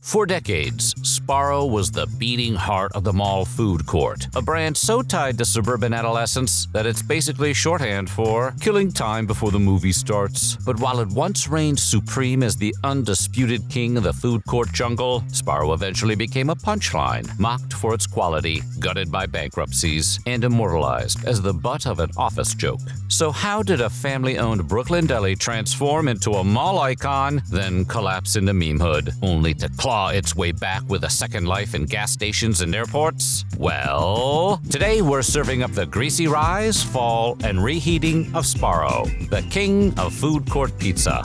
For decades, Sparrow was the beating heart of the mall food court, a brand so tied to suburban adolescence that it's basically shorthand for killing time before the movie starts. But while it once reigned supreme as the undisputed king of the food court jungle, Sparrow eventually became a punchline, mocked for its quality, gutted by bankruptcies, and immortalized as the butt of an office joke. So how did a family-owned Brooklyn deli transform into a mall icon, then collapse into memehood, only to claw its way back with a second life in gas stations and airports? Well, today we're serving up the greasy rise, fall, and reheating of Sparrow, the king of food court pizza.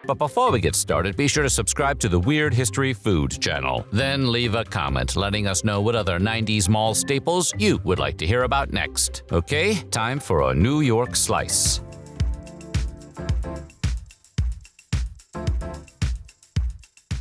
But before we get started, be sure to subscribe to the Weird History Food channel. Then leave a comment letting us know what other 90s mall staples you would like to hear about next. Okay, time for a New York slice.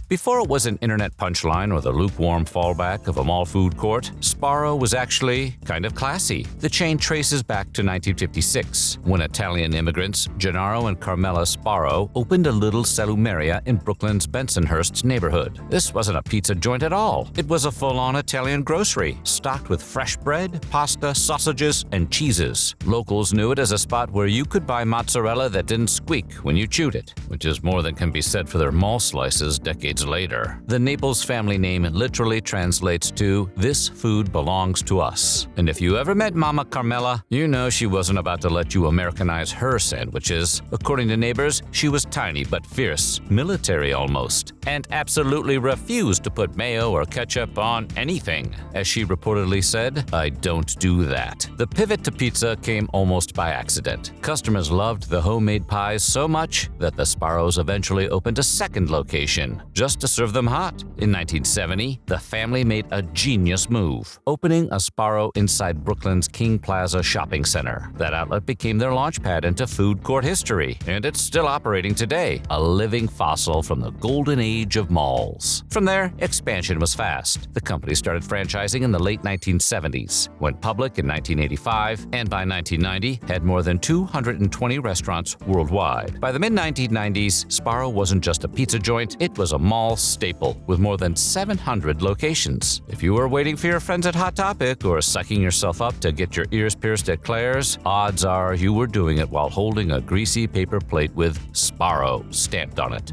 Before it was an internet punchline or the lukewarm fallback of a mall food court, Sparrow was actually kind of classy. The chain traces back to 1956, when Italian immigrants Gennaro and Carmela Sbarro opened a little salumeria in Brooklyn's Bensonhurst neighborhood. This wasn't a pizza joint at all. It was a full-on Italian grocery, stocked with fresh bread, pasta, sausages, and cheeses. Locals knew it as a spot where you could buy mozzarella that didn't squeak when you chewed it, which is more than can be said for their mall slices decades later. The Naples family name literally translates to "this food belongs to us." And if you ever met Mama Carmela, you know she wasn't about to let you Americanize her sandwiches. According to neighbors, she was tiny but fierce, military almost, and absolutely refused to put mayo or ketchup on anything. As she reportedly said, "I don't do that." The pivot to pizza came almost by accident. Customers loved the homemade pies so much that the Sparrows eventually opened a second location, just to serve them hot. In 1970, the family made a genius move, opening a Sparrow inside Brooklyn's King Plaza shopping center. That outlet became their launchpad into food court history, and it's still operating today, a living fossil from the golden age of malls. From there, expansion was fast. The company started franchising in the late 1970s, went public in 1985, and by 1990 had more than 220 restaurants worldwide. By the mid-1990s, Sparrow wasn't just a pizza joint, it was a mall staple with more than 700 locations. If you were waiting for your friends at Hot Topic or psyching yourself up to get your ears pierced at Claire's, odds are you were doing it while holding a greasy paper plate with Sparrow stamped on it.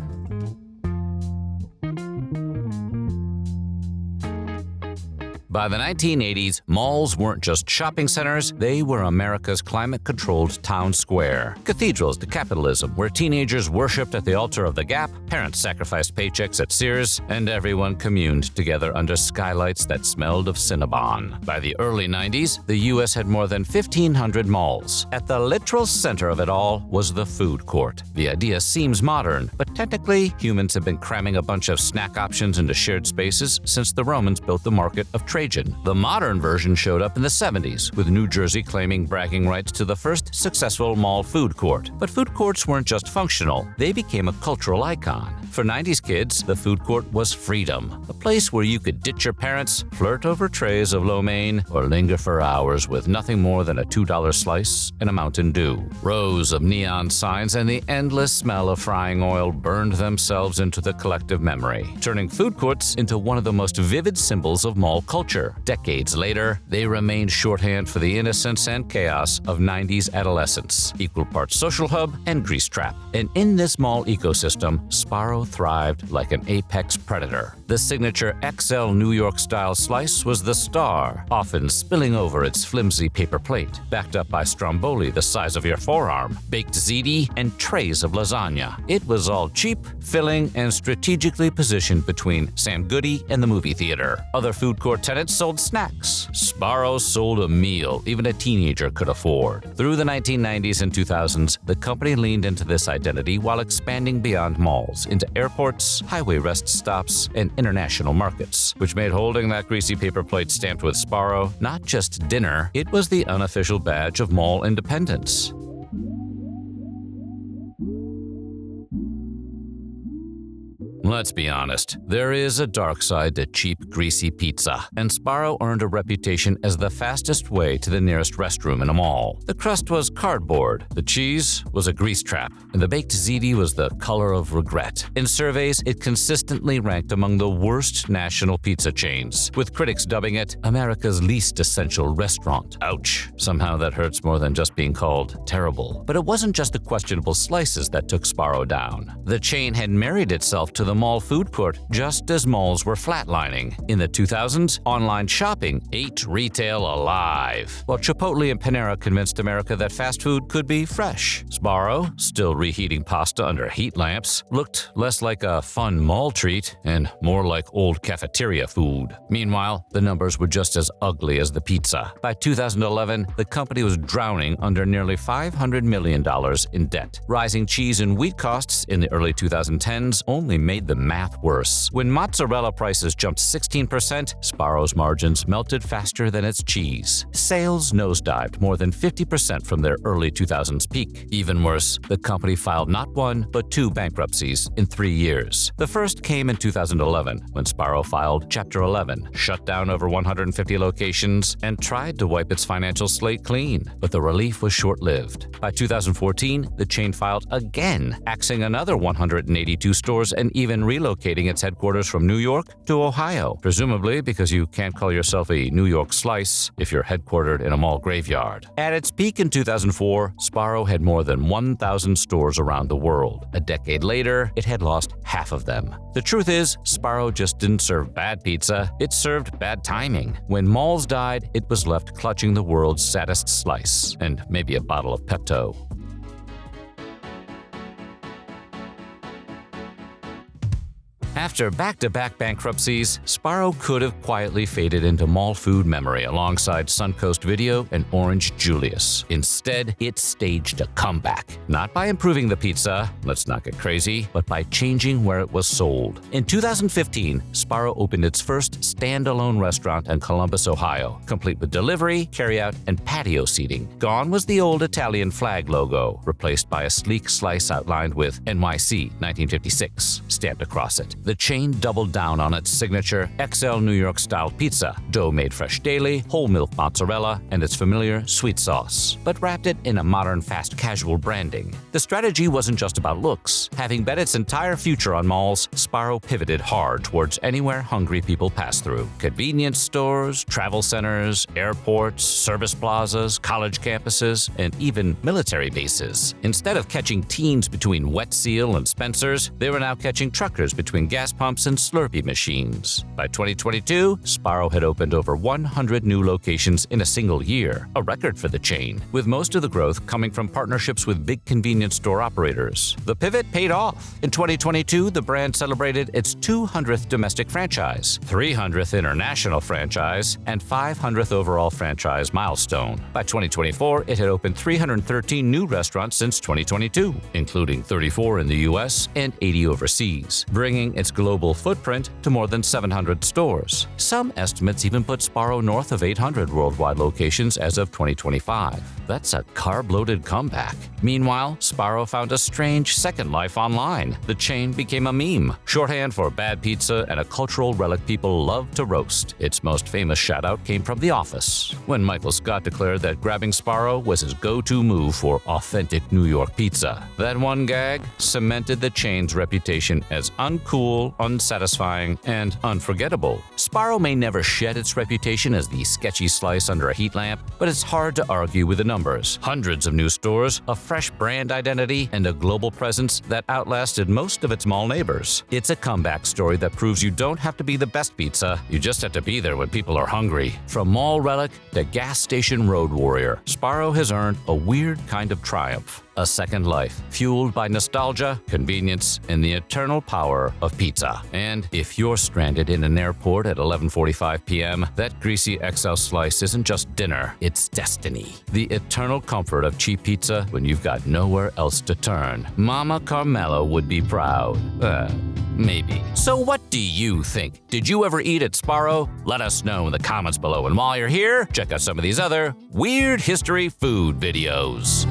By the 1980s, malls weren't just shopping centers, they were America's climate-controlled town square. Cathedrals to capitalism, where teenagers worshipped at the altar of the Gap, parents sacrificed paychecks at Sears, and everyone communed together under skylights that smelled of Cinnabon. By the early 90s, the U.S. had more than 1,500 malls. At the literal center of it all was the food court. The idea seems modern, but technically, humans have been cramming a bunch of snack options into shared spaces since the Romans built the market of Trajan. The modern version showed up in the 70s, with New Jersey claiming bragging rights to the first successful mall food court. But food courts weren't just functional, they became a cultural icon. For 90s kids, the food court was freedom, a place where you could ditch your parents, flirt over trays of lo mein, or linger for hours with nothing more than a $2 slice and a Mountain Dew. Rows of neon signs and the endless smell of frying oil burned themselves into the collective memory, turning food courts into one of the most vivid symbols of mall culture. Decades later, they remained shorthand for the innocence and chaos of 90s adolescence, equal parts social hub and grease trap. And in this mall ecosystem, Sparrow thrived like an apex predator. The signature XL New York-style slice was the star, often spilling over its flimsy paper plate, backed up by stromboli the size of your forearm, baked ziti, and trays of lasagna. It was all cheap, filling, and strategically positioned between Sam Goody and the movie theater. Other food court tenants sold snacks. Sparrow sold a meal even a teenager could afford. Through the 1990s and 2000s, the company leaned into this identity while expanding beyond malls into airports, highway rest stops, and international markets, which made holding that greasy paper plate stamped with Sparrow not just dinner, it was the unofficial badge of mall independence. Let's be honest, there is a dark side to cheap, greasy pizza, and Sbarro earned a reputation as the fastest way to the nearest restroom in a mall. The crust was cardboard, the cheese was a grease trap, and the baked ziti was the color of regret. In surveys, it consistently ranked among the worst national pizza chains, with critics dubbing it America's least essential restaurant. Ouch. Somehow that hurts more than just being called terrible. But it wasn't just the questionable slices that took Sbarro down. The chain had married itself to the mall food court just as malls were flatlining. In the 2000s, online shopping ate retail alive. While Chipotle and Panera convinced America that fast food could be fresh, Sbarro, still reheating pasta under heat lamps, looked less like a fun mall treat and more like old cafeteria food. Meanwhile, the numbers were just as ugly as the pizza. By 2011, the company was drowning under nearly $500 million in debt. Rising cheese and wheat costs in the early 2010s only made the math worse. When mozzarella prices jumped 16%, Sbarro's margins melted faster than its cheese. Sales nosedived more than 50% from their early 2000s peak. Even worse, the company filed not one, but 2 bankruptcies in 3 years. The first came in 2011, when Sbarro filed Chapter 11, shut down over 150 locations, and tried to wipe its financial slate clean. But the relief was short-lived. By 2014, the chain filed again, axing another 182 stores and even relocating its headquarters from New York to Ohio, presumably because you can't call yourself a New York slice if you're headquartered in a mall graveyard. At its peak in 2004, Sbarro had more than 1,000 stores around the world. A decade later, it had lost half of them. The truth is, Sbarro just didn't serve bad pizza, it served bad timing. When malls died, it was left clutching the world's saddest slice, and maybe a bottle of Pepto. After back-to-back bankruptcies, Sbarro could have quietly faded into mall food memory alongside Suncoast Video and Orange Julius. Instead, it staged a comeback. Not by improving the pizza, let's not get crazy, but by changing where it was sold. In 2015, Sbarro opened its first standalone restaurant in Columbus, Ohio, complete with delivery, carryout, and patio seating. Gone was the old Italian flag logo, replaced by a sleek slice outlined with NYC 1956 stamped across it. The chain doubled down on its signature XL New York-style pizza, dough made fresh daily, whole milk mozzarella, and its familiar sweet sauce, but wrapped it in a modern fast casual branding. The strategy wasn't just about looks. Having bet its entire future on malls, Sbarro pivoted hard towards anywhere hungry people pass through. Convenience stores, travel centers, airports, service plazas, college campuses, and even military bases. Instead of catching teens between Wet Seal and Spencer's, they were now catching truckers between gas pumps and Slurpee machines. By 2022, Sbarro had opened over 100 new locations in a single year, a record for the chain, with most of the growth coming from partnerships with big convenience store operators. The pivot paid off. In 2022, the brand celebrated its 200th domestic franchise, 300th international franchise, and 500th overall franchise milestone. By 2024, it had opened 313 new restaurants since 2022, including 34 in the US and 80 overseas, bringing its global footprint to more than 700 stores. Some estimates even put Sbarro north of 800 worldwide locations as of 2025. That's a carb-loaded comeback. Meanwhile, Sbarro found a strange second life online. The chain became a meme, shorthand for bad pizza and a cultural relic people love to roast. Its most famous shout-out came from The Office, when Michael Scott declared that grabbing Sbarro was his go-to move for authentic New York pizza. That one gag cemented the chain's reputation as uncool, unsatisfying, and unforgettable. Sbarro may never shed its reputation as the sketchy slice under a heat lamp, but it's hard to argue with the numbers. Hundreds of new stores, a fresh brand identity, and a global presence that outlasted most of its mall neighbors. It's a comeback story that proves you don't have to be the best pizza, you just have to be there when people are hungry. From mall relic to gas station road warrior, Sbarro has earned a weird kind of triumph. A second life, fueled by nostalgia, convenience, and the eternal power of pizza. And if you're stranded in an airport at 11:45 p.m., that greasy XL slice isn't just dinner, it's destiny. The eternal comfort of cheap pizza when you've got nowhere else to turn. Mama Carmela would be proud. Maybe. So what do you think? Did you ever eat at Sbarro? Let us know in the comments below. And while you're here, check out some of these other weird history food videos.